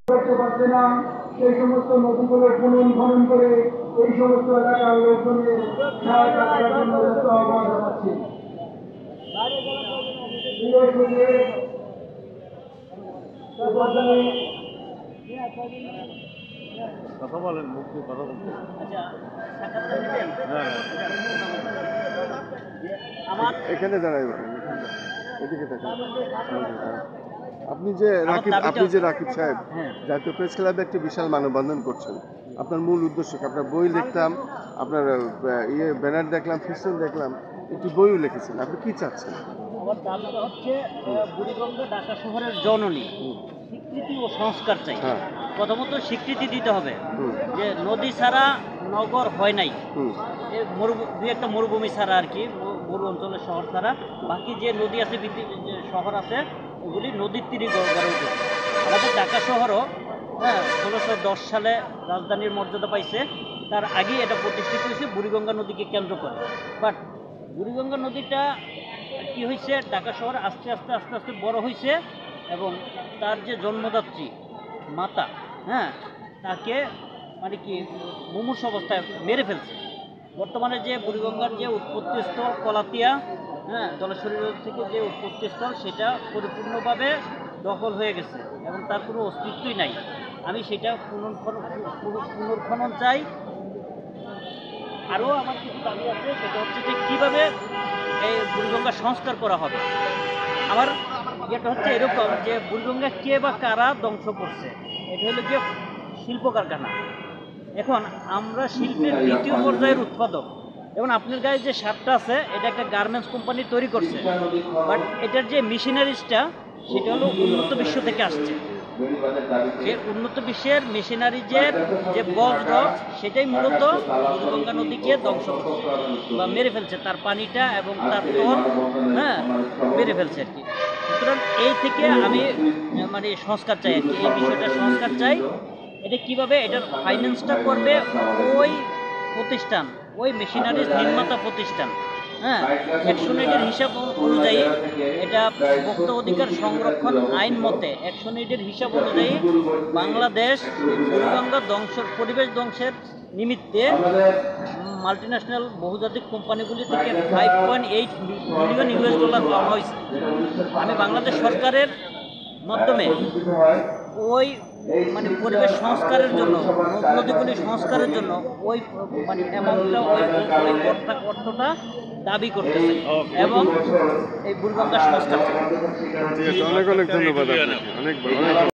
করতে পারছে না, সেই সমস্ত নদীগুলো পুনর্খনন করে এই সমস্ত এলাকার লোকজনের সহায়তা করার জন্য আহ্বান জানাচ্ছি। কথা বলেন, মুখ দিয়ে কথা বলতে। এখানে দাঁড়াই, এদিকে দেখেন। আপনি যে রাকিব সাহেব জাতীয় প্রেস ক্লাবে একটি বিশাল মানববন্ধন করছেন, আপনার মূল উদ্দেশ্য কি? আপনার বই দেখলাম, আপনার ব্যানার দেখলাম, ফিস্টন দেখলাম, একটি বইও লিখেছেন, আপনি কি চাচ্ছেন? আমার দাবিটা হচ্ছে বুড়িগঙ্গা ঢাকা শহরের জননী স্বীকৃতি ও সংস্কার চাই। প্রথমত স্বীকৃতি দিতে হবে যে নদী ছাড়া নগর হয় নাই, দুই একটা মরুভূমি ছাড়া আর কি, মরু অঞ্চলের শহর ছাড়া বাকি যে নদী আছে, যে শহর আছে, ওগুলি নদীর তীরে গড়ে উঠেছে। আমাদের ঢাকা শহরও 1610 সালে রাজধানীর মর্যাদা পাইছে। তার আগেই এটা প্রতিষ্ঠিত হয়েছে বুড়িগঙ্গা নদীকে কেন্দ্র করে। বাট বুড়িগঙ্গা নদীটা কি হয়েছে, ঢাকা শহর আস্তে আস্তে আস্তে আস্তে বড় হয়েছে এবং তার যে জন্মদাত্রী মাতা, তাকে মানে কি মুমূর্ষ অবস্থায় মেরে ফেলছে। বর্তমানে যে বুড়িগঙ্গার যে উৎপত্তিস্থল কলাতিয়া, জলেশ্বরী নদী থেকে যে উৎপত্তিস্থল, সেটা পরিপূর্ণভাবে দখল হয়ে গেছে এবং তার কোনো অস্তিত্বই নাই। আমি সেটা পুনর্খনন চাই। আরও আমার কিছু দাবি আছে, সেটা হচ্ছে যে কীভাবে এই বুড়িগঙ্গা সংস্কার করা হবে। আমার যেটা হচ্ছে এরকম যে বুড়িগঙ্গা কে বা কারা ধ্বংস করছে, এটা হলো যে শিল্প কারখানা। এখন আমরা শিল্পের দ্বিতীয় পর্যায়ের উৎপাদক। যেমন আপনার গায়ে যে শার্টটা আছে, এটা একটা গার্মেন্টস কোম্পানি তৈরি করছে, বাট এটার যে মেশিনারিজটা সেটা হলো উন্নত বিশ্ব থেকে আসছে। যে উন্নত বিশ্বের মেশিনারিজের যে বজ্র, সেটাই মূলত বুড়িগঙ্গা নদীকে ধ্বংস করছে বা মেরে ফেলছে, তার পানিটা এবং তার তল মেরে ফেলছে আর কি। সুতরাং এই থেকে আমি মানে সংস্কার চাই আর কি, এই বিষয়টা সংস্কার চাই। এটা কিভাবে, এটার ফাইন্যান্সটা করবে ওই প্রতিষ্ঠান, ওই মেশিনারিজ নির্মাতা প্রতিষ্ঠান। অ্যাকশন এইডের হিসাব অনুযায়ী, এটা ভোক্তা অধিকার সংরক্ষণ আইন মতে অ্যাকশন এইডের হিসাব অনুযায়ী বাংলাদেশ বুড়িগঙ্গা পরিবেশ ধ্বংসের নিমিত্তে মাল্টিন্যাশনাল বহুজাতিক কোম্পানিগুলি থেকে $5.8 বিলিয়ন পাওয়া হয়েছে। আমি বাংলাদেশ সরকারের মাধ্যমে ওই মানে পরিবেশ সংস্কারের জন্য, নদীগুলি সংস্কারের জন্য ওই মানে অ্যামাউন্টটা, ওই অর্থটা দাবি করতেছে এবং এই বুড়িগঙ্গা সংস্কার। অনেক অনেক ধন্যবাদ।